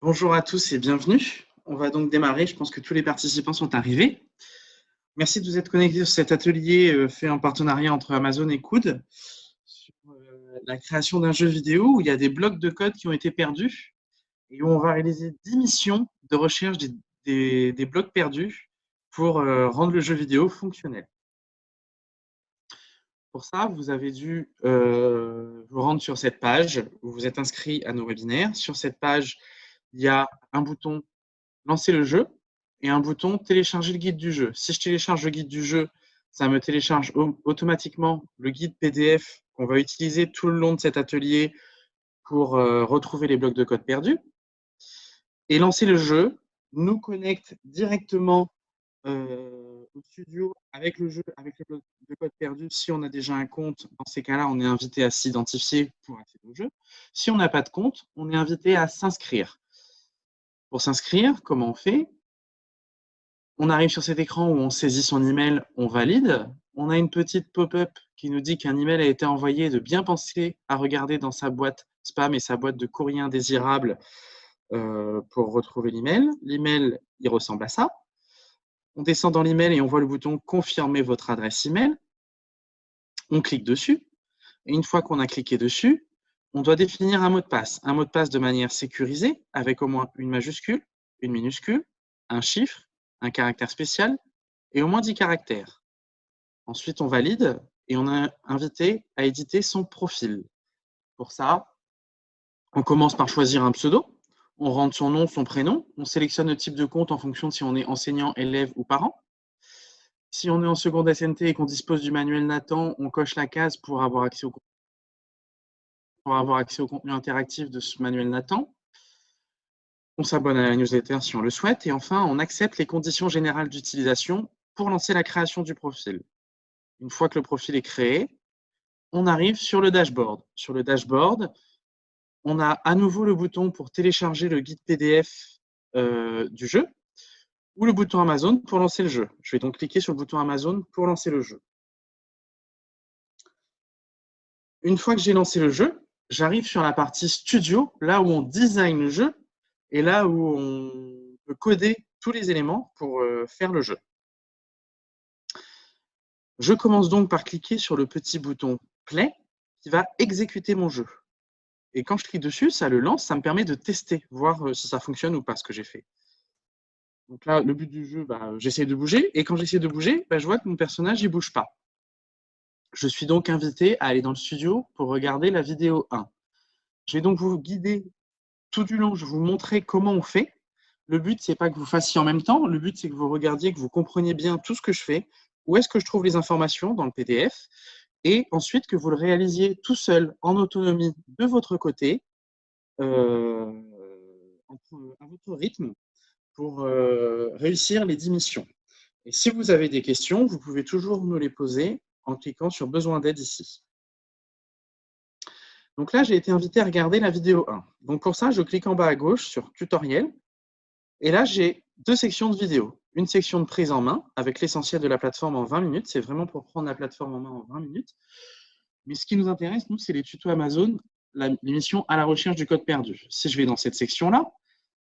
Bonjour à tous et bienvenue. On va donc démarrer. Je pense que tous les participants sont arrivés. Merci de vous être connectés sur cet atelier fait en partenariat entre Amazon et Coud sur la création d'un jeu vidéo où il y a des blocs de code qui ont été perdus et où on va réaliser 10 missions de recherche des blocs perdus pour rendre le jeu vidéo fonctionnel. Pour ça, vous avez dû vous rendre sur cette page où vous êtes inscrit à nos webinaires. Sur cette page, il y a un bouton lancer le jeu et un bouton télécharger le guide du jeu. Si je télécharge le guide du jeu, ça me télécharge automatiquement le guide PDF qu'on va utiliser tout le long de cet atelier pour retrouver les blocs de code perdus. Et lancer le jeu nous connecte directement au studio avec le jeu, avec les blocs de code perdus. Si on a déjà un compte, dans ces cas-là, on est invité à s'identifier pour accéder au jeu. Si on n'a pas de compte, on est invité à s'inscrire. Pour s'inscrire, comment on fait ? On arrive sur cet écran où on saisit son email, on valide. On a une petite pop-up qui nous dit qu'un email a été envoyé, de bien penser à regarder dans sa boîte spam et sa boîte de courrier indésirable pour retrouver l'email. L'email, il ressemble à ça. On descend dans l'email et on voit le bouton « Confirmer votre adresse email ». On clique dessus. Et une fois qu'on a cliqué dessus, on doit définir un mot de passe. Un mot de passe de manière sécurisée, avec au moins une majuscule, une minuscule, un chiffre, un caractère spécial et au moins 10 caractères. Ensuite, on valide et on est invité à éditer son profil. Pour ça, on commence par choisir un pseudo. On rentre son nom, son prénom. On sélectionne le type de compte en fonction de si on est enseignant, élève ou parent. Si on est en seconde SNT et qu'on dispose du manuel Nathan, on coche la case pour avoir accès au contenu interactif de ce manuel Nathan. On s'abonne à la newsletter si on le souhaite. Et enfin, on accepte les conditions générales d'utilisation pour lancer la création du profil. Une fois que le profil est créé, on arrive sur le dashboard. Sur le dashboard, on a à nouveau le bouton pour télécharger le guide PDF du jeu ou le bouton Amazon pour lancer le jeu. Je vais donc cliquer sur le bouton Amazon pour lancer le jeu. Une fois que j'ai lancé le jeu, j'arrive sur la partie studio, là où on design le jeu et là où on peut coder tous les éléments pour faire le jeu. Je commence donc par cliquer sur le petit bouton Play qui va exécuter mon jeu. Et quand je clique dessus, ça le lance, ça me permet de tester, voir si ça fonctionne ou pas ce que j'ai fait. Donc là, le but du jeu, j'essaie de bouger. Et quand j'essaie de bouger, je vois que mon personnage ne bouge pas. Je suis donc invité à aller dans le studio pour regarder la vidéo 1. Je vais donc vous guider tout du long, je vais vous montrer comment on fait. Le but, ce n'est pas que vous fassiez en même temps. Le but, c'est que vous regardiez, que vous compreniez bien tout ce que je fais. Où est-ce que je trouve les informations dans le PDF? Et ensuite, que vous le réalisiez tout seul, en autonomie, de votre côté, à votre rythme, pour réussir les 10 missions. Et si vous avez des questions, vous pouvez toujours me les poser en cliquant sur « Besoin d'aide » ici. Donc là, j'ai été invité à regarder la vidéo 1. Donc pour ça, je clique en bas à gauche sur « Tutoriel ». Et là, j'ai deux sections de vidéos. Une section de prise en main, avec l'essentiel de la plateforme en 20 minutes. C'est vraiment pour prendre la plateforme en main en 20 minutes. Mais ce qui nous intéresse, nous, c'est les tutos Amazon, l'émission « À la recherche du code perdu ». Si je vais dans cette section-là,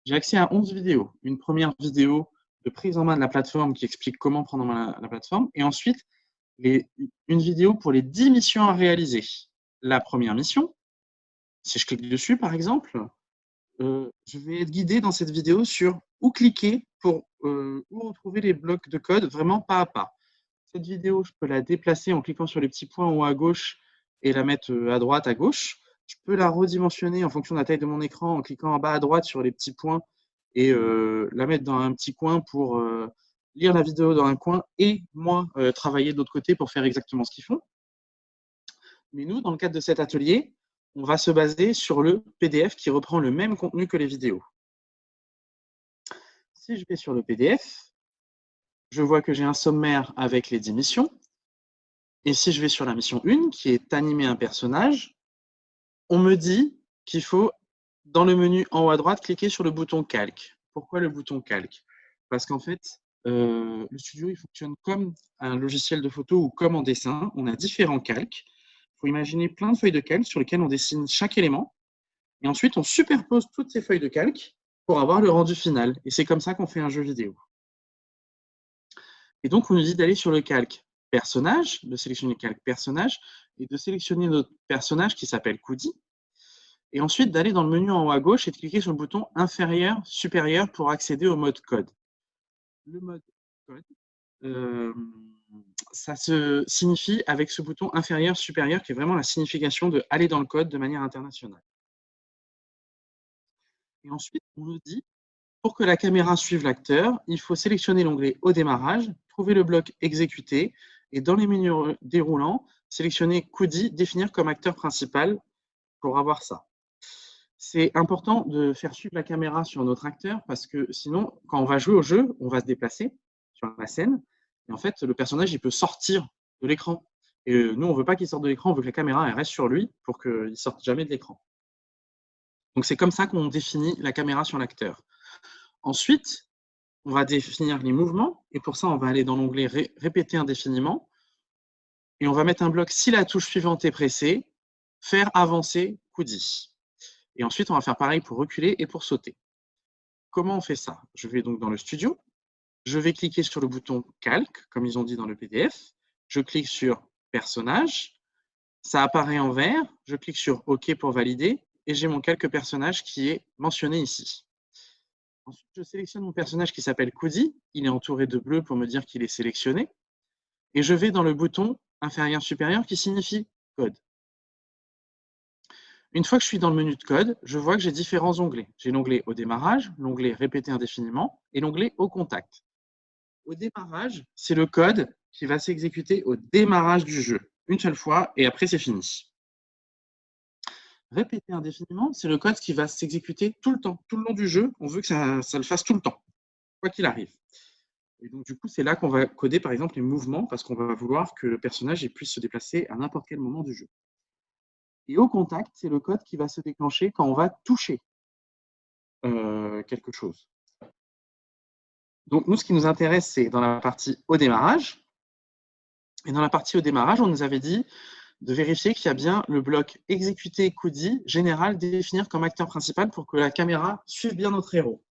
j'ai accès à 11 vidéos. Une première vidéo de prise en main de la plateforme qui explique comment prendre en main la plateforme. Et ensuite, une vidéo pour les 10 missions à réaliser. La première mission, si je clique dessus, par exemple, je vais être guidé dans cette vidéo sur où cliquer pour où retrouver les blocs de code vraiment pas à pas. Cette vidéo, je peux la déplacer en cliquant sur les petits points en haut à gauche et la mettre à droite, à gauche. Je peux la redimensionner en fonction de la taille de mon écran en cliquant en bas à droite sur les petits points et la mettre dans un petit coin pour lire la vidéo dans un coin et moi travailler de l'autre côté pour faire exactement ce qu'ils font. Mais nous, dans le cadre de cet atelier, on va se baser sur le PDF qui reprend le même contenu que les vidéos. Si je vais sur le PDF, je vois que j'ai un sommaire avec les 10 missions. Et si je vais sur la mission 1, qui est animer un personnage, on me dit qu'il faut, dans le menu en haut à droite, cliquer sur le bouton calque. Pourquoi le bouton calque? Parce qu'en fait, le studio il fonctionne comme un logiciel de photo ou comme en dessin. On a différents calques. Il faut imaginer plein de feuilles de calque sur lesquelles on dessine chaque élément. Et ensuite, on superpose toutes ces feuilles de calque pour avoir le rendu final. Et c'est comme ça qu'on fait un jeu vidéo. Et donc, on nous dit d'aller sur le calque personnage, de sélectionner le calque personnage, et de sélectionner notre personnage qui s'appelle Koudi, et ensuite d'aller dans le menu en haut à gauche et de cliquer sur le bouton inférieur, supérieur pour accéder au mode code. Le mode code, ça se signifie avec ce bouton inférieur, supérieur, qui est vraiment la signification de aller dans le code de manière internationale. Et ensuite, on nous dit, pour que la caméra suive l'acteur, il faut sélectionner l'onglet au démarrage, trouver le bloc exécuter, et dans les menus déroulants, sélectionner Koudi, définir comme acteur principal pour avoir ça. C'est important de faire suivre la caméra sur notre acteur parce que sinon, quand on va jouer au jeu, on va se déplacer sur la scène et en fait, le personnage, il peut sortir de l'écran. Et nous, on ne veut pas qu'il sorte de l'écran, on veut que la caméra elle reste sur lui pour qu'il ne sorte jamais de l'écran. Donc, c'est comme ça qu'on définit la caméra sur l'acteur. Ensuite, on va définir les mouvements et pour ça, on va aller dans l'onglet répéter indéfiniment et on va mettre un bloc si la touche suivante est pressée, faire avancer Koudi. Et ensuite, on va faire pareil pour reculer et pour sauter. Comment on fait ça? Je vais donc dans le studio, je vais cliquer sur le bouton calque, comme ils ont dit dans le PDF, je clique sur personnage, ça apparaît en vert, je clique sur OK pour valider, et j'ai mon calque personnage qui est mentionné ici. Ensuite, je sélectionne mon personnage qui s'appelle Koudi, il est entouré de bleu pour me dire qu'il est sélectionné, et je vais dans le bouton inférieur-supérieur qui signifie code. Une fois que je suis dans le menu de code, je vois que j'ai différents onglets. J'ai l'onglet au démarrage, l'onglet répéter indéfiniment et l'onglet au contact. Au démarrage, c'est le code qui va s'exécuter au démarrage du jeu, une seule fois, et après c'est fini. Répéter indéfiniment, c'est le code qui va s'exécuter tout le temps, tout le long du jeu. On veut que ça le fasse tout le temps, quoi qu'il arrive. Et donc, du coup, c'est là qu'on va coder, par exemple, les mouvements, parce qu'on va vouloir que le personnage puisse se déplacer à n'importe quel moment du jeu. Et au contact, c'est le code qui va se déclencher quand on va toucher quelque chose. Donc, nous, ce qui nous intéresse, c'est dans la partie au démarrage. Et dans la partie au démarrage, on nous avait dit de vérifier qu'il y a bien le bloc exécuter Koudi général définir comme acteur principal pour que la caméra suive bien notre héros.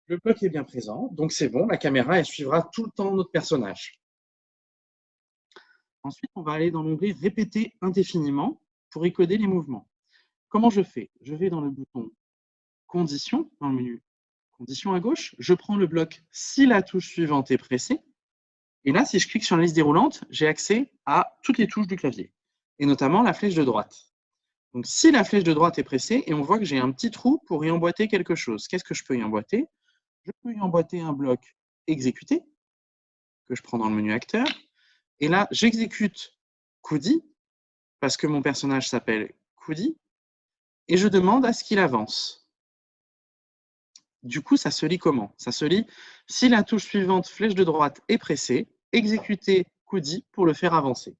Le bloc est bien présent, donc c'est bon, la caméra elle suivra tout le temps notre personnage. Ensuite, on va aller dans l'onglet répéter indéfiniment pour y coder les mouvements. Comment je fais? Je vais dans le bouton conditions, dans le menu conditions à gauche, je prends le bloc si la touche suivante est pressée. Et là, si je clique sur la liste déroulante, j'ai accès à toutes les touches du clavier, et notamment la flèche de droite. Donc, si la flèche de droite est pressée, et on voit que j'ai un petit trou pour y emboîter quelque chose. Qu'est-ce que je peux y emboîter? Je peux y emboîter un bloc exécuter, que je prends dans le menu acteur. Et là, j'exécute Koudi, parce que mon personnage s'appelle Koudi, et je demande à ce qu'il avance. Du coup, ça se lit comment? Ça se lit si la touche suivante, flèche de droite, est pressée, exécuter Koudi pour le faire avancer.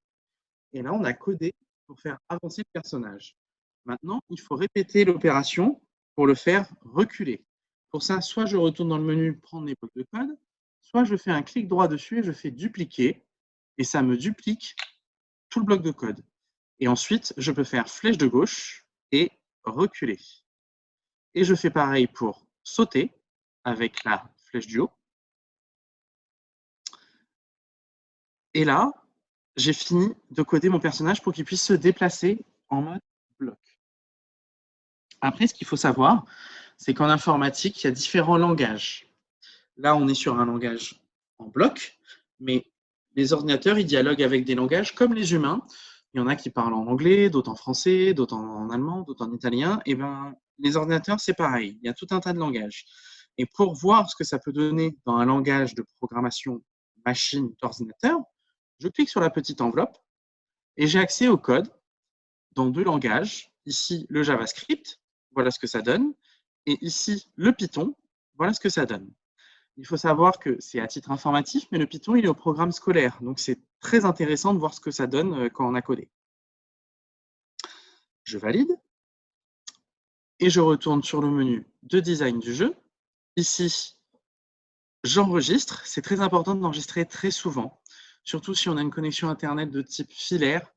Et là, on a codé pour faire avancer le personnage. Maintenant, il faut répéter l'opération pour le faire reculer. Pour ça, soit je retourne dans le menu prendre les blocs de code, soit je fais un clic droit dessus et je fais dupliquer, et ça me duplique tout le bloc de code. Et ensuite, je peux faire flèche de gauche et reculer. Et je fais pareil pour sauter avec la flèche du haut. Et là, j'ai fini de coder mon personnage pour qu'il puisse se déplacer en mode bloc. Après, ce qu'il faut savoir, c'est qu'en informatique, il y a différents langages. Là, on est sur un langage en bloc, mais les ordinateurs, ils dialoguent avec des langages comme les humains. Il y en a qui parlent en anglais, d'autres en français, d'autres en allemand, d'autres en italien. Et ben, les ordinateurs, c'est pareil. Il y a tout un tas de langages. Et pour voir ce que ça peut donner dans un langage de programmation machine d'ordinateur, je clique sur la petite enveloppe et j'ai accès au code dans deux langages. Ici, le JavaScript, voilà ce que ça donne. Et ici, le Python, voilà ce que ça donne. Il faut savoir que c'est à titre informatif, mais le Python, il est au programme scolaire. Donc, c'est très intéressant de voir ce que ça donne quand on a codé. Je valide. Et je retourne sur le menu de design du jeu. Ici, j'enregistre. C'est très important d'enregistrer très souvent, surtout si on a une connexion Internet de type filaire,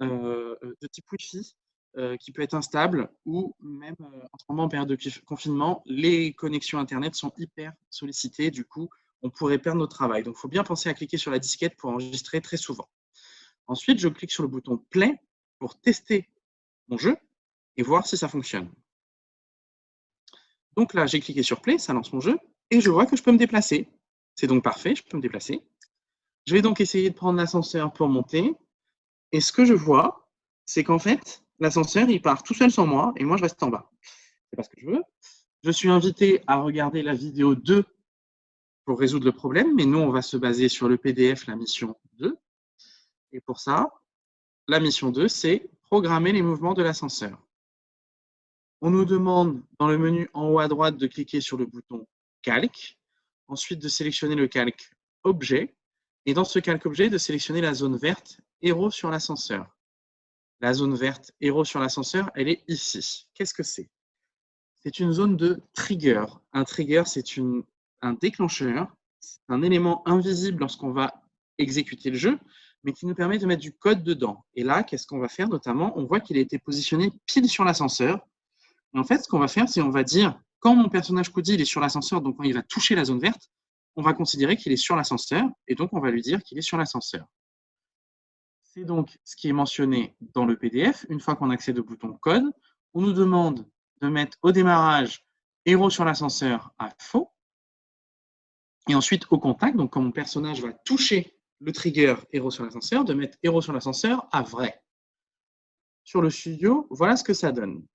de type Wi-Fi. qui peut être instable, ou même en ce moment en période de confinement, les connexions Internet sont hyper sollicitées, du coup, on pourrait perdre notre travail. Donc, il faut bien penser à cliquer sur la disquette pour enregistrer très souvent. Ensuite, je clique sur le bouton Play pour tester mon jeu et voir si ça fonctionne. Donc là, j'ai cliqué sur Play, ça lance mon jeu, et je vois que je peux me déplacer. C'est donc parfait, je peux me déplacer. Je vais donc essayer de prendre l'ascenseur pour monter, et ce que je vois, c'est qu'en fait, l'ascenseur, il part tout seul sans moi, et moi, je reste en bas. C'est pas ce que je veux. Je suis invité à regarder la vidéo 2 pour résoudre le problème, mais nous, on va se baser sur le PDF, la mission 2. Et pour ça, la mission 2, c'est programmer les mouvements de l'ascenseur. On nous demande dans le menu en haut à droite de cliquer sur le bouton calque, ensuite de sélectionner le calque objet, et dans ce calque objet, de sélectionner la zone verte héros sur l'ascenseur. La zone verte héros sur l'ascenseur, elle est ici. Qu'est-ce que c'est? C'est une zone de trigger. Un trigger, c'est un déclencheur, c'est un élément invisible lorsqu'on va exécuter le jeu, mais qui nous permet de mettre du code dedans. Et là, qu'est-ce qu'on va faire notamment? On voit qu'il a été positionné pile sur l'ascenseur. Et en fait, ce qu'on va faire, c'est on va dire, quand mon personnage Cody il est sur l'ascenseur, donc quand il va toucher la zone verte, on va considérer qu'il est sur l'ascenseur, et donc on va lui dire qu'il est sur l'ascenseur. C'est donc ce qui est mentionné dans le PDF. Une fois qu'on accède au bouton code, on nous demande de mettre au démarrage héros sur l'ascenseur à faux, et ensuite au contact, donc quand mon personnage va toucher le trigger héros sur l'ascenseur, de mettre héros sur l'ascenseur à vrai. Sur le studio, voilà ce que ça donne.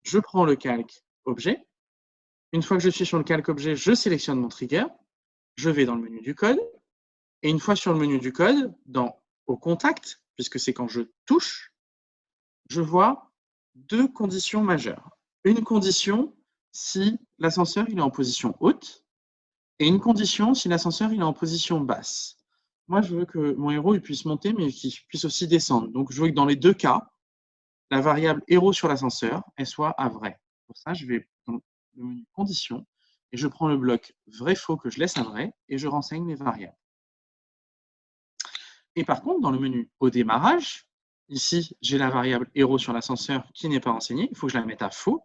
Je prends le calque objet. Une fois que je suis sur le calque objet, je sélectionne mon trigger, je vais dans le menu du code, et une fois sur le menu du code, au contact, puisque c'est quand je touche, je vois deux conditions majeures. Une condition si l'ascenseur est en position haute, et une condition si l'ascenseur est en position basse. Moi, je veux que mon héros il puisse monter, mais qu'il puisse aussi descendre. Donc, je veux que dans les deux cas, la variable héros sur l'ascenseur, elle soit à vrai. Pour ça, je vais dans le menu conditions, et je prends le bloc vrai-faux que je laisse à vrai, et je renseigne les variables. Et par contre, dans le menu au démarrage, ici, j'ai la variable héros sur l'ascenseur qui n'est pas renseignée, il faut que je la mette à faux,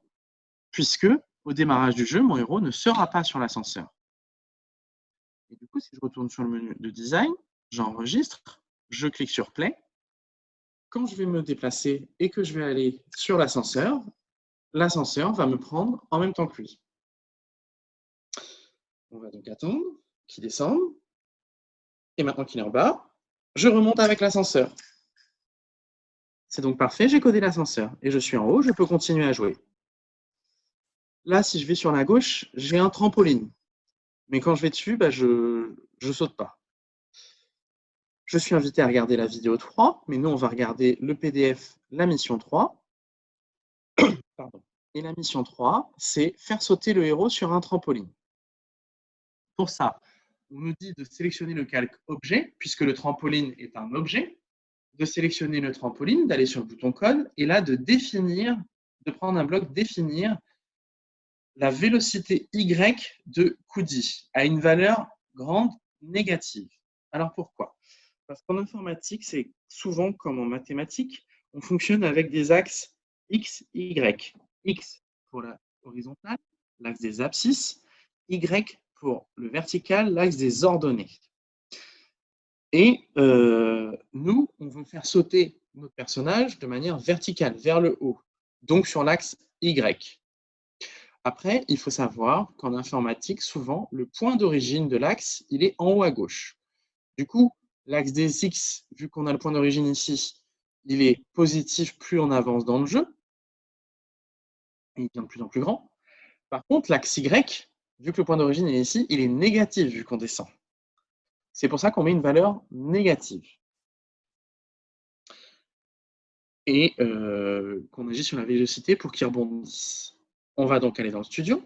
puisque au démarrage du jeu, mon héros ne sera pas sur l'ascenseur. Et du coup, si je retourne sur le menu de design, j'enregistre, je clique sur play. Quand je vais me déplacer et que je vais aller sur l'ascenseur va me prendre en même temps que lui. On va donc attendre qu'il descende. Et maintenant qu'il est en bas, je remonte avec l'ascenseur. C'est donc parfait, j'ai codé l'ascenseur. Et je suis en haut, je peux continuer à jouer. Là, si je vais sur la gauche, j'ai un trampoline. Mais quand je vais dessus, je ne saute pas. Je suis invité à regarder la vidéo 3, mais nous, on va regarder le PDF, la mission 3. Pardon. Et la mission 3, c'est faire sauter le héros sur un trampoline. Pour ça, on nous dit de sélectionner le calque objet, puisque le trampoline est un objet, de sélectionner le trampoline, d'aller sur le bouton code, et là, de prendre un bloc définir la vélocité Y de Cody à une valeur grande négative. Alors pourquoi? Parce qu'en informatique, c'est souvent comme en mathématiques, on fonctionne avec des axes X, Y. X pour la horizontale, l'axe des abscisses, Y pour le vertical, l'axe des ordonnées. Et nous, on veut faire sauter notre personnage de manière verticale, vers le haut, donc sur l'axe Y. Après, il faut savoir qu'en informatique, souvent, le point d'origine de l'axe, il est en haut à gauche. Du coup, l'axe des X, vu qu'on a le point d'origine ici, il est positif plus on avance dans le jeu. Il devient de plus en plus grand. Par contre, l'axe Y, vu que le point d'origine est ici, il est négatif vu qu'on descend. C'est pour ça qu'on met une valeur négative. Et qu'on agit sur la vélocité pour qu'il rebondisse. On va donc aller dans le studio.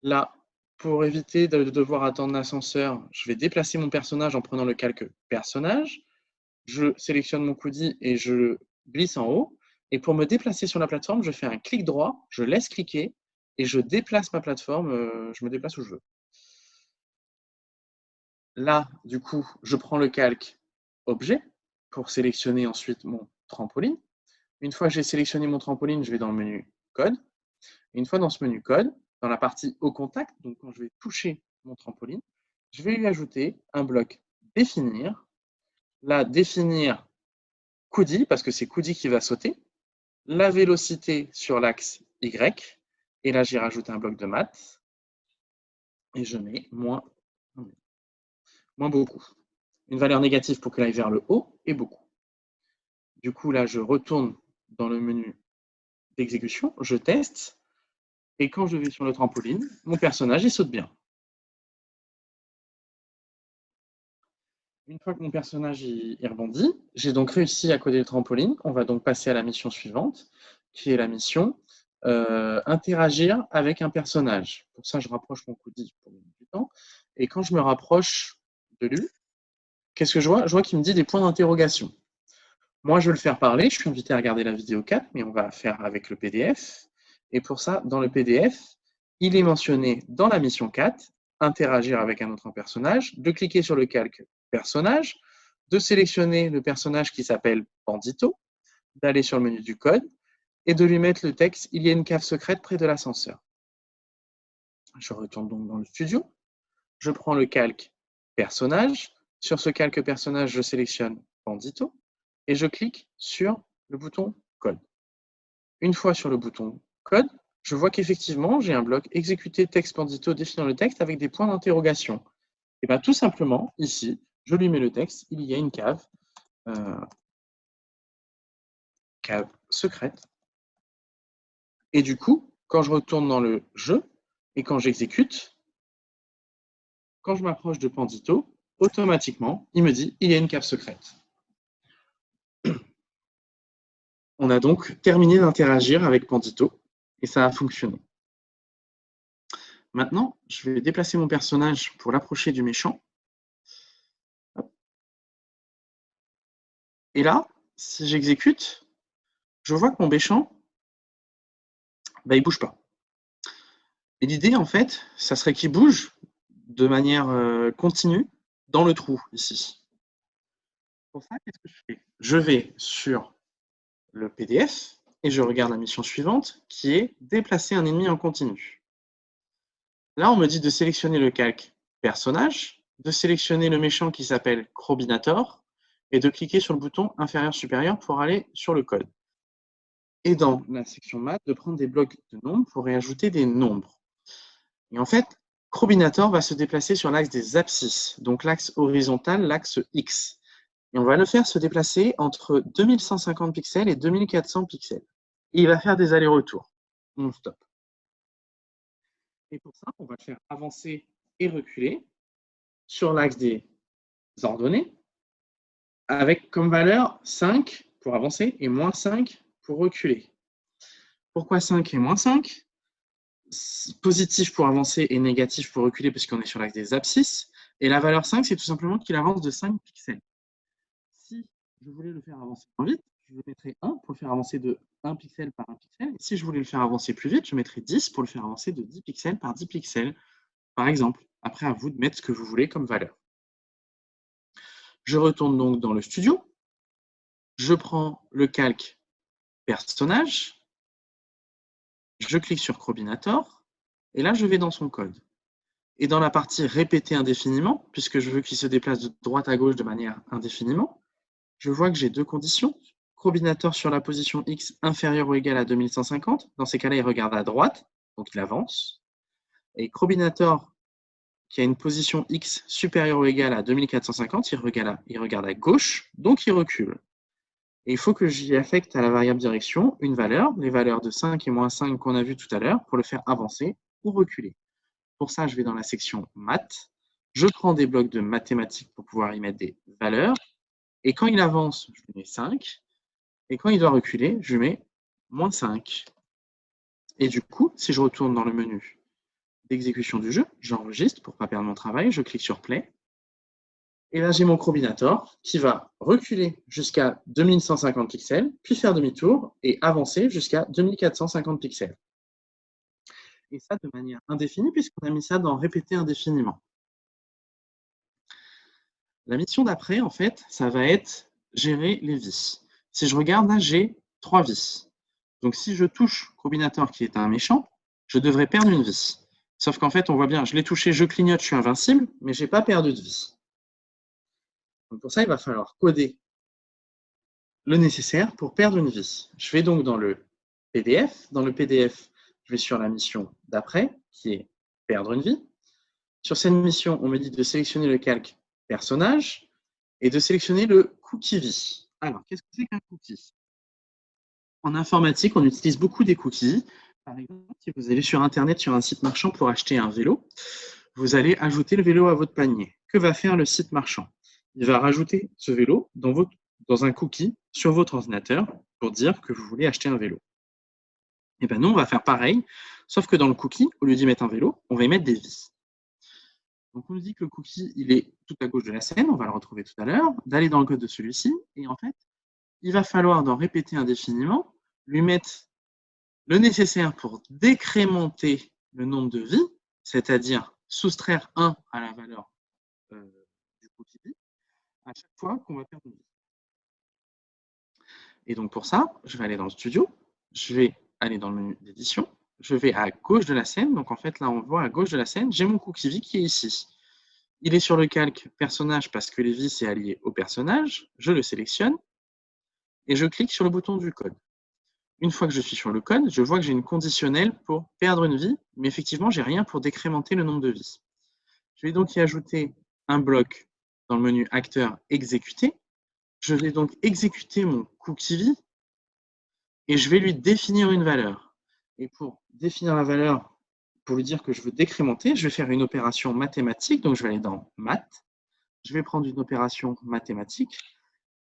Là, pour éviter de devoir attendre l'ascenseur, je vais déplacer mon personnage en prenant le calque personnage. Je sélectionne mon Cody et je le glisse en haut. Et pour me déplacer sur la plateforme, je fais un clic droit, je laisse cliquer et je déplace ma plateforme, je me déplace où je veux. Là, du coup, je prends le calque objet pour sélectionner ensuite mon trampoline. Une fois que j'ai sélectionné mon trampoline, je vais dans le menu Code. Et une fois dans ce menu Code, dans la partie Au contact, donc quand je vais toucher mon trampoline, je vais lui ajouter un bloc Définir. Là, définir Coudi, parce que c'est Coudi qui va sauter. La vélocité sur l'axe Y. Et là, j'y rajoute un bloc de maths. Et je mets moins beaucoup. Une valeur négative pour qu'elle aille vers le haut et beaucoup. Du coup, là, je retourne dans le menu d'exécution, je teste. Et quand je vais sur le trampoline, mon personnage, il saute bien. Une fois que mon personnage il rebondit, j'ai donc réussi à coder le trampoline. On va donc passer à la mission suivante, qui est la mission interagir avec un personnage. Pour ça, je rapproche mon Coudi pour gagner du temps. Et quand je me rapproche de lui, qu'est-ce que je vois? Je vois qu'il me dit des points d'interrogation. Moi, je veux le faire parler. Je suis invité à regarder la vidéo 4, mais on va faire avec le PDF. Et pour ça, dans le PDF, il est mentionné dans la mission 4, interagir avec un autre personnage, de cliquer sur le calque personnage, de sélectionner le personnage qui s'appelle Bandito, d'aller sur le menu du code et de lui mettre le texte « Il y a une cave secrète près de l'ascenseur ». Je retourne donc dans le studio. Je prends le calque personnage. Sur ce calque personnage, je sélectionne Bandito et je clique sur le bouton code. Une fois sur le bouton code, je vois qu'effectivement, j'ai un bloc exécuter texte Bandito définir le texte avec des points d'interrogation. Et bien tout simplement, ici, je lui mets le texte, il y a une cave secrète. Et du coup, quand je retourne dans le jeu et quand j'exécute, quand je m'approche de Bandito, automatiquement, il me dit il y a une cave secrète. On a donc terminé d'interagir avec Bandito et ça a fonctionné. Maintenant, je vais déplacer mon personnage pour l'approcher du méchant. Et là, si j'exécute, je vois que mon méchant, il ne bouge pas. Et l'idée, en fait, ça serait qu'il bouge de manière continue dans le trou, ici. Pour ça, qu'est-ce que je fais? Je vais sur le PDF et je regarde la mission suivante, qui est déplacer un ennemi en continu. Là, on me dit de sélectionner le calque personnage, de sélectionner le méchant qui s'appelle Crobinator et de cliquer sur le bouton inférieur-supérieur pour aller sur le code. Et dans la section maths, de prendre des blocs de nombres pour réajouter des nombres. Et en fait, Crobinator va se déplacer sur l'axe des abscisses, donc l'axe horizontal, l'axe X. Et on va le faire se déplacer entre 2150 pixels et 2400 pixels. Et il va faire des allers-retours non-stop. Et pour ça, on va le faire avancer et reculer sur l'axe des ordonnées, avec comme valeur 5 pour avancer et moins 5 pour reculer. Pourquoi 5 et moins 5? Positif pour avancer et négatif pour reculer, puisqu'on est sur l'axe des abscisses. Et la valeur 5, c'est tout simplement qu'il avance de 5 pixels. Si je voulais le faire avancer moins vite, je mettrais 1 pour le faire avancer de 1 pixel par 1 pixel. Et si je voulais le faire avancer plus vite, je mettrais 10 pour le faire avancer de 10 pixels par 10 pixels, par exemple. Après, à vous de mettre ce que vous voulez comme valeur. Je retourne donc dans le studio. Je prends le calque personnage. Je clique sur Crobinator. Et là, je vais dans son code. Et dans la partie répéter indéfiniment, puisque je veux qu'il se déplace de droite à gauche de manière indéfiniment, je vois que j'ai deux conditions. Crobinator sur la position X inférieure ou égale à 2150. Dans ces cas-là, il regarde à droite, donc il avance. Et Crobinator qui a une position X supérieure ou égale à 2450, il regarde à gauche, donc il recule. Et il faut que j'y affecte à la variable direction une valeur, les valeurs de 5 et moins 5 qu'on a vues tout à l'heure, pour le faire avancer ou reculer. Pour ça, je vais dans la section maths, je prends des blocs de mathématiques pour pouvoir y mettre des valeurs, et quand il avance, je lui mets 5, et quand il doit reculer, je lui mets moins 5. Et du coup, si je retourne dans le menu d'exécution du jeu, j'enregistre pour ne pas perdre mon travail, je clique sur Play, et là j'ai mon Crobinator qui va reculer jusqu'à 2150 pixels, puis faire demi-tour et avancer jusqu'à 2450 pixels. Et ça de manière indéfinie, puisqu'on a mis ça dans répéter indéfiniment. La mission d'après, en fait, ça va être gérer les vies. Si je regarde là, j'ai 3 vis. Donc, si je touche Crobinator qui est un méchant, je devrais perdre une vie. Sauf qu'en fait, on voit bien, je l'ai touché, je clignote, je suis invincible, mais je n'ai pas perdu de vie. Donc, pour ça, il va falloir coder le nécessaire pour perdre une vie. Je vais donc dans le PDF. Dans le PDF, je vais sur la mission d'après, qui est perdre une vie. Sur cette mission, on me dit de sélectionner le calque personnage et de sélectionner le cookie vie. Alors, qu'est-ce que c'est qu'un cookie? En informatique, on utilise beaucoup des cookies. Par exemple, si vous allez sur Internet, sur un site marchand pour acheter un vélo, vous allez ajouter le vélo à votre panier. Que va faire le site marchand? Il va rajouter ce vélo dans un cookie sur votre ordinateur pour dire que vous voulez acheter un vélo. Et bien nous, on va faire pareil, sauf que dans le cookie, au lieu d'y mettre un vélo, on va y mettre des vis. Donc on nous dit que le cookie, il est tout à gauche de la scène, on va le retrouver tout à l'heure, d'aller dans le code de celui-ci, et en fait, il va falloir d'en répéter indéfiniment, lui mettre le nécessaire pour décrémenter le nombre de vies, c'est-à-dire soustraire 1 à la valeur du cookie à chaque fois qu'on va perdre une vie. Et donc pour ça, je vais aller dans le studio, je vais aller dans le menu d'édition, je vais à gauche de la scène, donc en fait là on voit à gauche de la scène, j'ai mon cookie vie qui est ici. Il est sur le calque personnage parce que les vies c'est allié au personnage, je le sélectionne et je clique sur le bouton du code. Une fois que je suis sur le code, je vois que j'ai une conditionnelle pour perdre une vie, mais effectivement, je n'ai rien pour décrémenter le nombre de vies. Je vais donc y ajouter un bloc dans le menu acteur exécuter. Je vais donc exécuter mon cookie vie et je vais lui définir une valeur. Et pour définir la valeur, pour lui dire que je veux décrémenter, je vais faire une opération mathématique. Donc, je vais aller dans Math. Je vais prendre une opération mathématique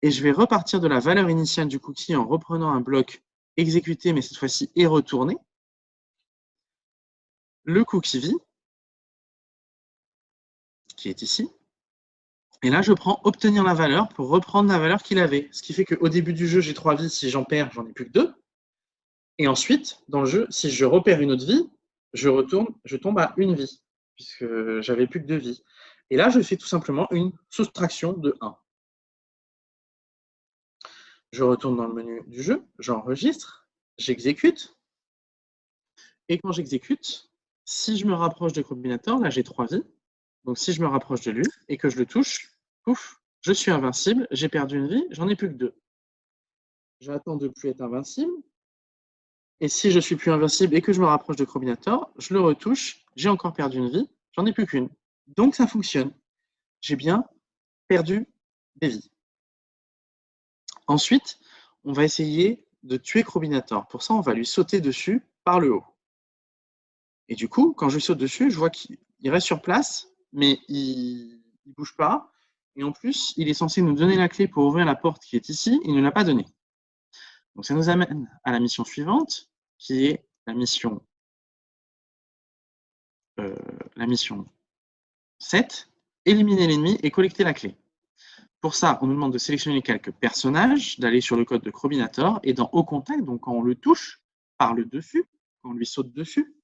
et je vais repartir de la valeur initiale du cookie en reprenant un bloc exécuter, mais cette fois-ci et retourner le cookie vie qui est ici. Et là, je prends obtenir la valeur pour reprendre la valeur qu'il avait. Ce qui fait qu'au début du jeu, j'ai 3 vies. Si j'en perds, j'en ai plus que 2. Et ensuite, dans le jeu, si je repère une autre vie, je tombe à 1 vie, puisque j'avais plus que 2 vies. Et là, je fais tout simplement une soustraction de 1. Je retourne dans le menu du jeu, j'enregistre, j'exécute. Et quand j'exécute, si je me rapproche de Crobinator, là j'ai 3 vies. Donc si je me rapproche de lui et que je le touche, pouf, je suis invincible, j'ai perdu une vie, j'en ai plus que 2. J'attends de ne plus être invincible. Et si je suis plus invincible et que je me rapproche de Crobinator, je le retouche, j'ai encore perdu une vie, j'en ai plus qu'une. Donc ça fonctionne. J'ai bien perdu des vies. Ensuite, on va essayer de tuer Crobinator. Pour ça, on va lui sauter dessus par le haut. Et du coup, quand je saute dessus, je vois qu'il reste sur place, mais il ne bouge pas. Et en plus, il est censé nous donner la clé pour ouvrir la porte qui est ici. Il ne l'a pas donnée. Donc ça nous amène à la mission suivante, qui est la mission 7, éliminer l'ennemi et collecter la clé. Pour ça, on nous demande de sélectionner les calques personnages, d'aller sur le code de Crobinator, et dans Au contact, donc quand on le touche par le dessus, quand on lui saute dessus,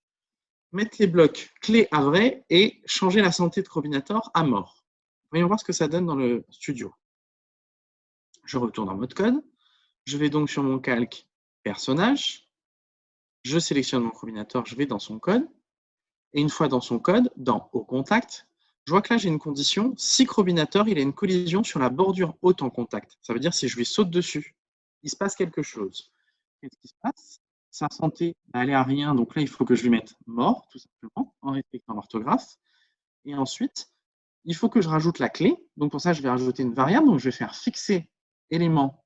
mettre les blocs clé à vrai et changer la santé de Crobinator à mort. Voyons voir ce que ça donne dans le studio. Je retourne en mode code. Je vais donc sur mon calque personnage. Je sélectionne mon Crobinator, je vais dans son code. Et une fois dans son code, dans Au contact, je vois que là j'ai une condition. Si Crobinator il a une collision sur la bordure haute en contact, ça veut dire si je lui saute dessus, il se passe quelque chose. Qu'est-ce qui se passe? Sa santé, elle est à rien, donc là il faut que je lui mette mort, tout simplement, en respectant l'orthographe. Et ensuite, il faut que je rajoute la clé. Donc pour ça, je vais rajouter une variable. Donc je vais faire fixer élément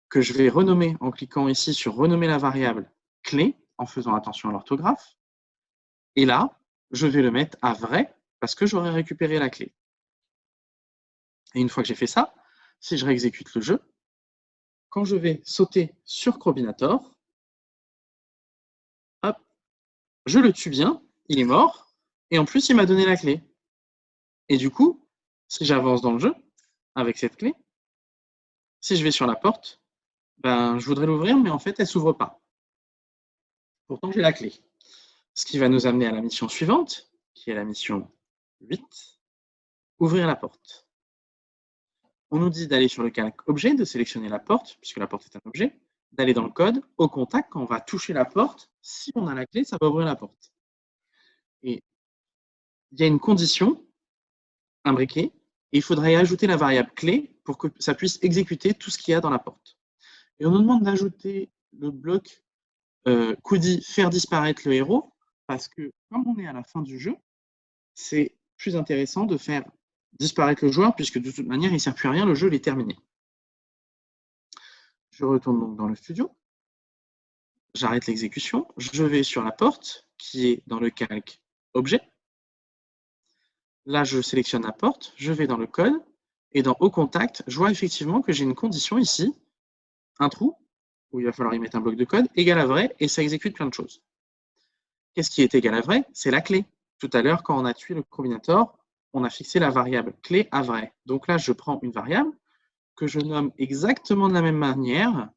que je vais renommer en cliquant ici sur renommer la variable clé, en faisant attention à l'orthographe. Et là, je vais le mettre à vrai parce que j'aurai récupéré la clé. Et une fois que j'ai fait ça, si je réexécute le jeu, quand je vais sauter sur Crobinator, hop, je le tue bien, il est mort, et en plus il m'a donné la clé. Et du coup, si j'avance dans le jeu avec cette clé, si je vais sur la porte, ben, je voudrais l'ouvrir, mais en fait, elle ne s'ouvre pas. Pourtant, j'ai la clé. Ce qui va nous amener à la mission suivante, qui est la mission 8, ouvrir la porte. On nous dit d'aller sur le calque objet, de sélectionner la porte, puisque la porte est un objet. d'aller dans le code, au contact, quand on va toucher la porte, si on a la clé, ça va ouvrir la porte. Et il y a une condition imbriquée, et il faudrait ajouter la variable clé pour que ça puisse exécuter tout ce qu'il y a dans la porte. Et on nous demande d'ajouter le bloc Coody faire disparaître le héros, parce que comme on est à la fin du jeu, c'est plus intéressant de faire disparaître le joueur, puisque de toute manière, il ne sert plus à rien, le jeu il est terminé. Je retourne donc dans le studio, j'arrête l'exécution, je vais sur la porte qui est dans le calque objet. Là, je sélectionne la porte, je vais dans le code, et dans Au contact, je vois effectivement que j'ai une condition ici, un trou, où il va falloir y mettre un bloc de code, égal à vrai, et ça exécute plein de choses. Qu'est-ce qui est égal à vrai? C'est la clé. Tout à l'heure, quand on a tué le combinator, on a fixé la variable clé à vrai. Donc là, je prends une variable que je nomme exactement de la même manière,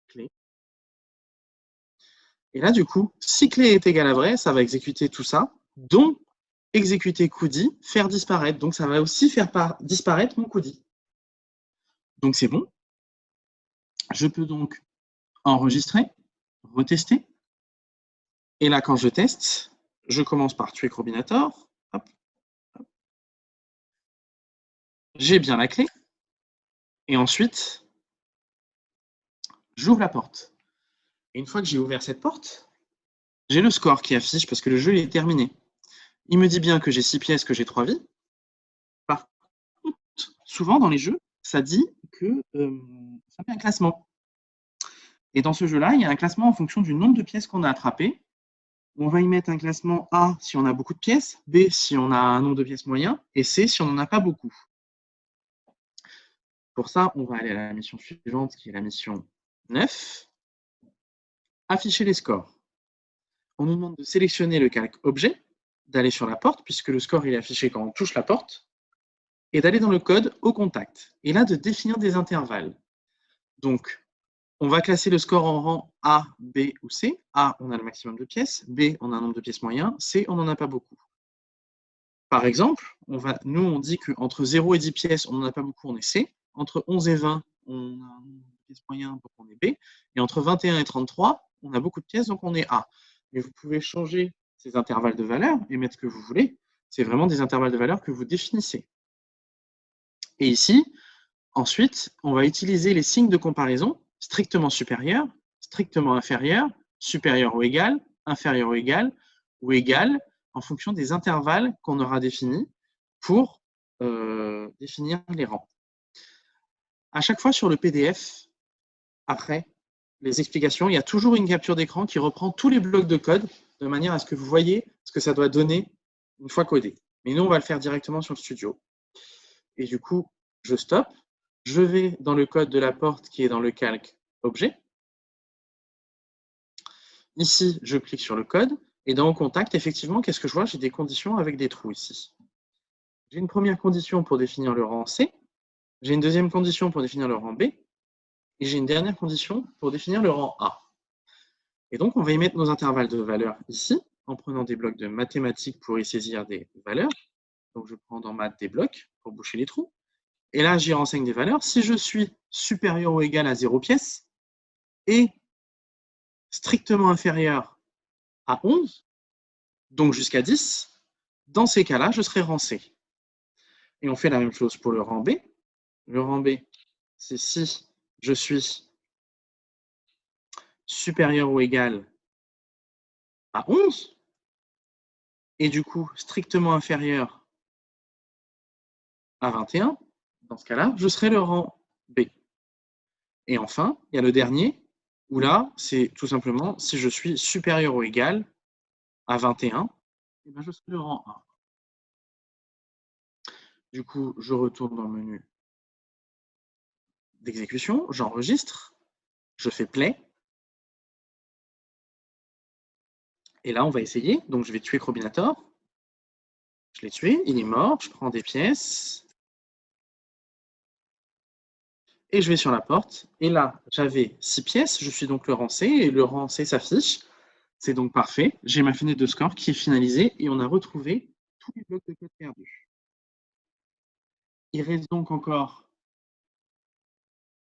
clé. Et là, du coup, si clé est égal à vrai, ça va exécuter tout ça, dont exécuter Coody, faire disparaître. Donc ça va aussi faire disparaître mon Coody. Donc c'est bon. Je peux donc enregistrer, retester. Et là, quand je teste, je commence par tuer Combinator. J'ai bien la clé. Et ensuite, j'ouvre la porte. Et une fois que j'ai ouvert cette porte, j'ai le score qui affiche parce que le jeu est terminé. Il me dit bien que j'ai 6 pièces, que j'ai 3 vies. Par contre, souvent dans les jeux, ça dit que ça fait un classement. Et dans ce jeu-là, il y a un classement en fonction du nombre de pièces qu'on a attrapées. On va y mettre un classement A si on a beaucoup de pièces, B si on a un nombre de pièces moyen, et C si on n'en a pas beaucoup. Pour ça, on va aller à la mission suivante, qui est la mission 9. Afficher les scores. On nous demande de sélectionner le calque objet, d'aller sur la porte, puisque le score il est affiché quand on touche la porte, et d'aller dans le code au contact. Et là, de définir des intervalles. Donc, on va classer le score en rang A, B ou C. A, on a le maximum de pièces. B, on a un nombre de pièces moyen. C, on n'en a pas beaucoup. Par exemple, nous, on dit qu'entre 0 et 10 pièces, on n'en a pas beaucoup, on est C. Entre 11 et 20, on a un nombre de pièces moyen, donc on est B. Et entre 21 et 33, on a beaucoup de pièces, donc on est A. Mais vous pouvez changer ces intervalles de valeurs et mettre ce que vous voulez. C'est vraiment des intervalles de valeurs que vous définissez. Et ici, ensuite, on va utiliser les signes de comparaison strictement supérieur, strictement inférieur, supérieur ou égal, inférieur ou égal, en fonction des intervalles qu'on aura définis pour définir les rangs. À chaque fois sur le PDF, après les explications, il y a toujours une capture d'écran qui reprend tous les blocs de code de manière à ce que vous voyez ce que ça doit donner une fois codé. Mais nous, on va le faire directement sur le studio. Et du coup, je stoppe. Je vais dans le code de la porte qui est dans le calque objet. Ici, je clique sur le code. Et dans contact, effectivement, qu'est-ce que je vois? J'ai des conditions avec des trous ici. J'ai une première condition pour définir le rang C. J'ai une deuxième condition pour définir le rang B. Et j'ai une dernière condition pour définir le rang A. Et donc, on va y mettre nos intervalles de valeurs ici, en prenant des blocs de mathématiques pour y saisir des valeurs. Donc, je prends dans maths des blocs pour boucher les trous. Et là, j'y renseigne des valeurs. Si je suis supérieur ou égal à 0 pièces et strictement inférieur à 11, donc jusqu'à 10, dans ces cas-là, je serai rang C. Et on fait la même chose pour le rang B. Le rang B, c'est si je suis supérieur ou égal à 11, et du coup strictement inférieur à 21, dans ce cas-là, je serai le rang B. Et enfin, il y a le dernier, où là, c'est tout simplement si je suis supérieur ou égal à 21, et bien je serai le rang A. Du coup, je retourne dans le menu d'exécution, j'enregistre, je fais play. Et là, on va essayer. Donc, je vais tuer Combinator. Je l'ai tué, il est mort. Je prends des pièces. Et je vais sur la porte. Et là, j'avais 6 pièces. Je suis donc le rang C. Et le rang C s'affiche. C'est donc parfait. J'ai ma fenêtre de score qui est finalisée. Et on a retrouvé tous les blocs de code perdus. Il reste donc encore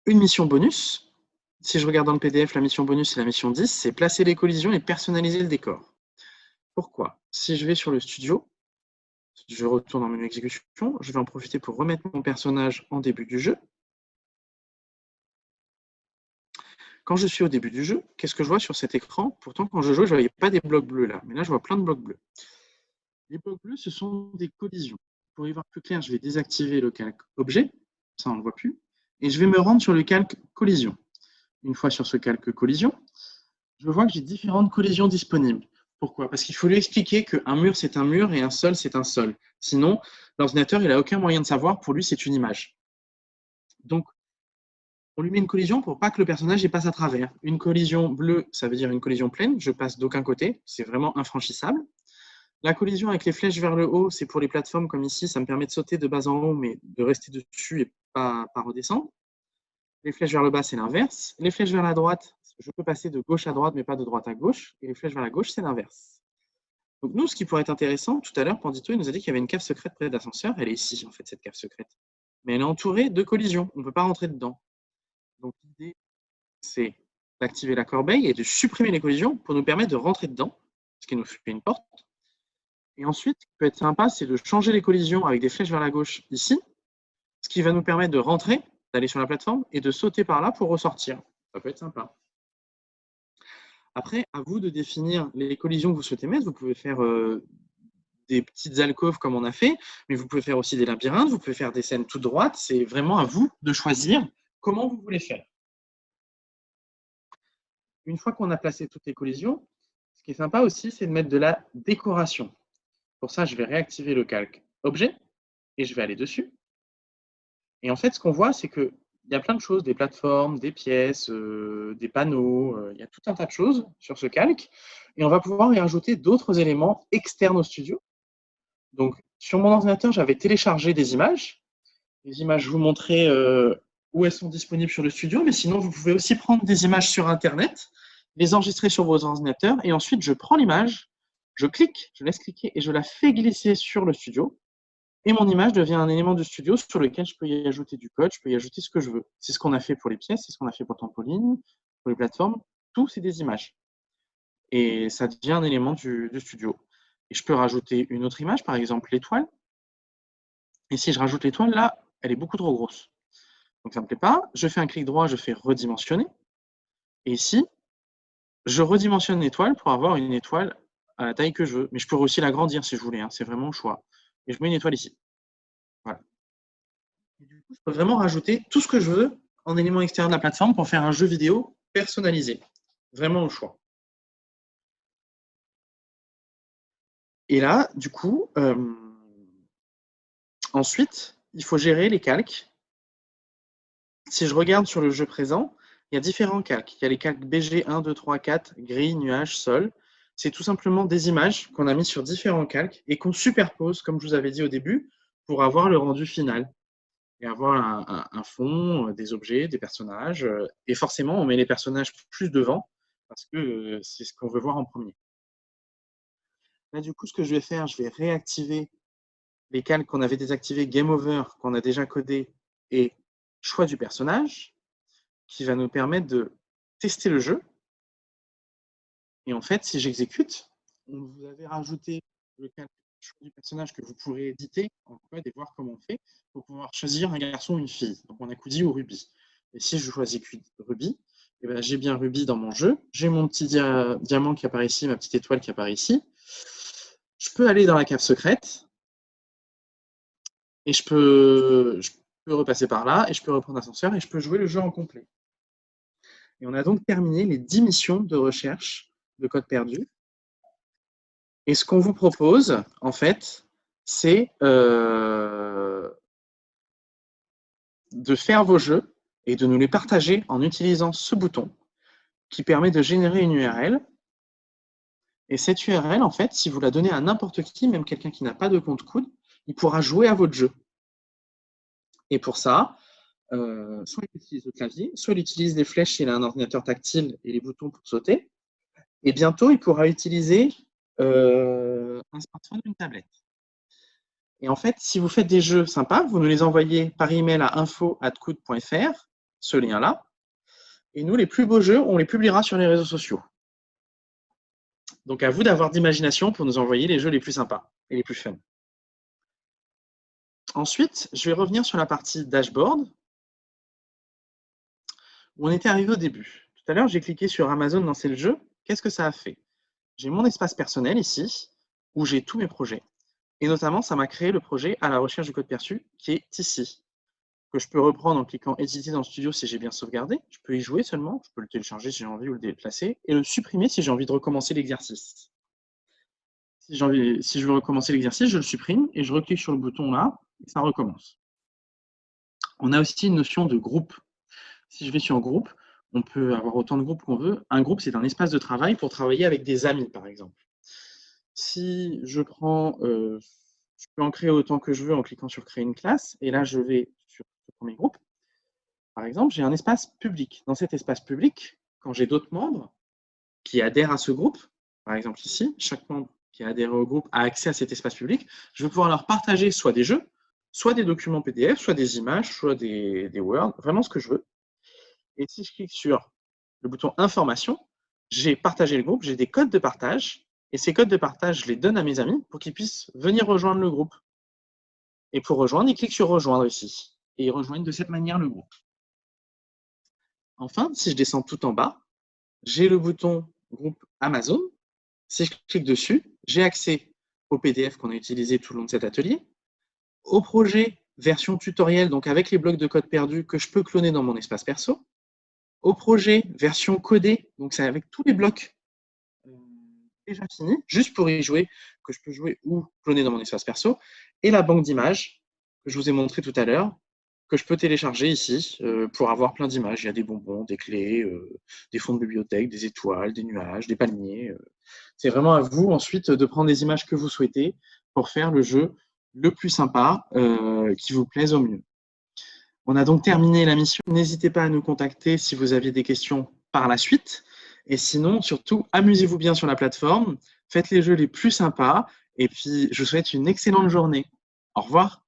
une mission bonus. si je regarde dans le PDF, la mission bonus et la mission 10, c'est placer les collisions et personnaliser le décor. Pourquoi? Si je vais sur le studio, je retourne dans menu exécution, je vais en profiter pour remettre mon personnage en début du jeu. Quand je suis au début du jeu, qu'est-ce que je vois sur cet écran? Pourtant, quand je jouais, je ne voyais pas des blocs bleus là, mais là, je vois plein de blocs bleus. Les blocs bleus, ce sont des collisions. Pour y voir plus clair, je vais désactiver le calque objet, ça on ne le voit plus, et je vais me rendre sur le calque collision. Une fois sur ce calque collision, je vois que j'ai différentes collisions disponibles. Pourquoi? Parce qu'il faut lui expliquer qu'un mur, c'est un mur et un sol, c'est un sol. Sinon, l'ordinateur, il n'a aucun moyen de savoir. Pour lui, c'est une image. Donc, on lui met une collision pour pas que le personnage y passe à travers. Une collision bleue, ça veut dire une collision pleine. Je passe d'aucun côté. C'est vraiment infranchissable. La collision avec les flèches vers le haut, c'est pour les plateformes comme ici. Ça me permet de sauter de bas en haut, mais de rester dessus et pas redescendre. Les flèches vers le bas, c'est l'inverse. Les flèches vers la droite, je peux passer de gauche à droite, mais pas de droite à gauche. Et les flèches vers la gauche, c'est l'inverse. Donc nous, ce qui pourrait être intéressant, tout à l'heure, Pandito, il nous a dit qu'il y avait une cave secrète près de l'ascenseur. Elle est ici, en fait, cette cave secrète. Mais elle est entourée de collisions. On ne peut pas rentrer dedans. Donc l'idée, c'est d'activer la corbeille et de supprimer les collisions pour nous permettre de rentrer dedans, ce qui nous fait une porte. Et ensuite, ce qui peut être sympa, c'est de changer les collisions avec des flèches vers la gauche ici, ce qui va nous permettre de rentrer, d'aller sur la plateforme et de sauter par là pour ressortir. Ça peut être sympa. Après, à vous de définir les collisions que vous souhaitez mettre. Vous pouvez faire des petites alcôves comme on a fait, mais vous pouvez faire aussi des labyrinthes, vous pouvez faire des scènes toutes droites. C'est vraiment à vous de choisir comment vous voulez faire. Une fois qu'on a placé toutes les collisions, ce qui est sympa aussi, c'est de mettre de la décoration. Pour ça, je vais réactiver le calque objet et je vais aller dessus. Et en fait, ce qu'on voit, c'est qu'il y a plein de choses, des plateformes, des pièces, des panneaux, il y a tout un tas de choses sur ce calque. Et on va pouvoir y rajouter d'autres éléments externes au studio. Donc, sur mon ordinateur, j'avais téléchargé des images. Les images, je vous montrais où elles sont disponibles sur le studio, mais sinon, vous pouvez aussi prendre des images sur Internet, les enregistrer sur vos ordinateurs, et ensuite, je prends l'image, je clique, je laisse cliquer, et je la fais glisser sur le studio. Et mon image devient un élément du studio sur lequel je peux y ajouter du code, je peux y ajouter ce que je veux. C'est ce qu'on a fait pour les pièces, c'est ce qu'on a fait pour Trampoline, pour les plateformes. Tout, c'est des images. Et ça devient un élément du studio. Et je peux rajouter une autre image, par exemple l'étoile. Et si je rajoute l'étoile, là, elle est beaucoup trop grosse. Donc ça ne me plaît pas. Je fais un clic droit, je fais redimensionner. Et ici, je redimensionne l'étoile pour avoir une étoile à la taille que je veux. Mais je pourrais aussi l'agrandir si je voulais, hein. C'est vraiment au choix. Et je mets une étoile ici. Voilà. Et du coup, je peux vraiment rajouter tout ce que je veux en élément extérieur de la plateforme pour faire un jeu vidéo personnalisé. Vraiment au choix. Et là, du coup, ensuite, il faut gérer les calques. Si je regarde sur le jeu présent, il y a différents calques. Il y a les calques BG 1, 2, 3, 4, grille, nuage, sol. C'est tout simplement des images qu'on a mises sur différents calques et qu'on superpose, comme je vous avais dit au début, pour avoir le rendu final. Et avoir un fond, des objets, des personnages. Et forcément, on met les personnages plus devant parce que c'est ce qu'on veut voir en premier. Là, du coup, ce que je vais faire, je vais réactiver les calques qu'on avait désactivés, Game Over, qu'on a déjà codé, et choix du personnage, qui va nous permettre de tester le jeu. Et en fait, si j'exécute, vous avez rajouté le calque choix du personnage que vous pourrez éditer en code et voir comment on fait pour pouvoir choisir un garçon ou une fille. Donc on a Coody ou Ruby. Et si je choisis Ruby, eh ben, j'ai bien Ruby dans mon jeu. J'ai mon petit diamant qui apparaît ici, ma petite étoile qui apparaît ici. Je peux aller dans la cave secrète et je peux repasser par là et je peux reprendre l'ascenseur et je peux jouer le jeu en complet. Et on a donc terminé les 10 missions de recherche de code perdu. Et ce qu'on vous propose, en fait, c'est de faire vos jeux et de nous les partager en utilisant ce bouton qui permet de générer une URL. Et cette URL, en fait, si vous la donnez à n'importe qui, même quelqu'un qui n'a pas de compte coude, il pourra jouer à votre jeu. Et pour ça, soit il utilise le clavier, soit il utilise les flèches s'il a un ordinateur tactile et les boutons pour sauter. Et bientôt, il pourra utiliser un smartphone ou une tablette. Et en fait, si vous faites des jeux sympas, vous nous les envoyez par email à info@coud.fr, ce lien-là. Et nous, les plus beaux jeux, on les publiera sur les réseaux sociaux. Donc, à vous d'avoir d'imagination pour nous envoyer les jeux les plus sympas et les plus fun. Ensuite, je vais revenir sur la partie dashboard, où on était arrivé au début. Tout à l'heure, j'ai cliqué sur Amazon lancer le jeu. Qu'est-ce que ça a fait? J'ai mon espace personnel ici, où j'ai tous mes projets. Et notamment, ça m'a créé le projet à la recherche du code perçu, qui est ici, que je peux reprendre en cliquant éditer dans Studio si j'ai bien sauvegardé. Je peux y jouer seulement, je peux le télécharger si j'ai envie ou le déplacer, et le supprimer si j'ai envie de recommencer l'exercice. Si je veux recommencer l'exercice, je le supprime et je reclique sur le bouton là, et ça recommence. On a aussi une notion de groupe. Si je vais sur groupe, on peut avoir autant de groupes qu'on veut. Un groupe, c'est un espace de travail pour travailler avec des amis, par exemple. Si je prends, je peux en créer autant que je veux en cliquant sur créer une classe, et là, je vais sur le premier groupe. Par exemple, j'ai un espace public. Dans cet espace public, quand j'ai d'autres membres qui adhèrent à ce groupe, par exemple ici, chaque membre qui a adhéré au groupe a accès à cet espace public, je vais pouvoir leur partager soit des jeux, soit des documents PDF, soit des images, soit des Word, vraiment ce que je veux. Et si je clique sur le bouton information, j'ai partagé le groupe, j'ai des codes de partage, et ces codes de partage, je les donne à mes amis pour qu'ils puissent venir rejoindre le groupe. Et pour rejoindre, ils cliquent sur rejoindre ici, et ils rejoignent de cette manière le groupe. Enfin, si je descends tout en bas, j'ai le bouton groupe Amazon. Si je clique dessus, j'ai accès au PDF qu'on a utilisé tout le long de cet atelier, au projet version tutoriel, donc avec les blocs de code perdus que je peux cloner dans mon espace perso, au projet version codée, donc c'est avec tous les blocs déjà finis, juste pour y jouer, que je peux jouer ou cloner dans mon espace perso, et la banque d'images que je vous ai montré tout à l'heure, que je peux télécharger ici pour avoir plein d'images. Il y a des bonbons, des clés, des fonds de bibliothèque, des étoiles, des nuages, des palmiers. C'est vraiment à vous ensuite de prendre les images que vous souhaitez pour faire le jeu le plus sympa qui vous plaise au mieux. On a donc terminé la mission. N'hésitez pas à nous contacter si vous aviez des questions par la suite. Et sinon, surtout, amusez-vous bien sur la plateforme, faites les jeux les plus sympas, et puis je vous souhaite une excellente journée. Au revoir.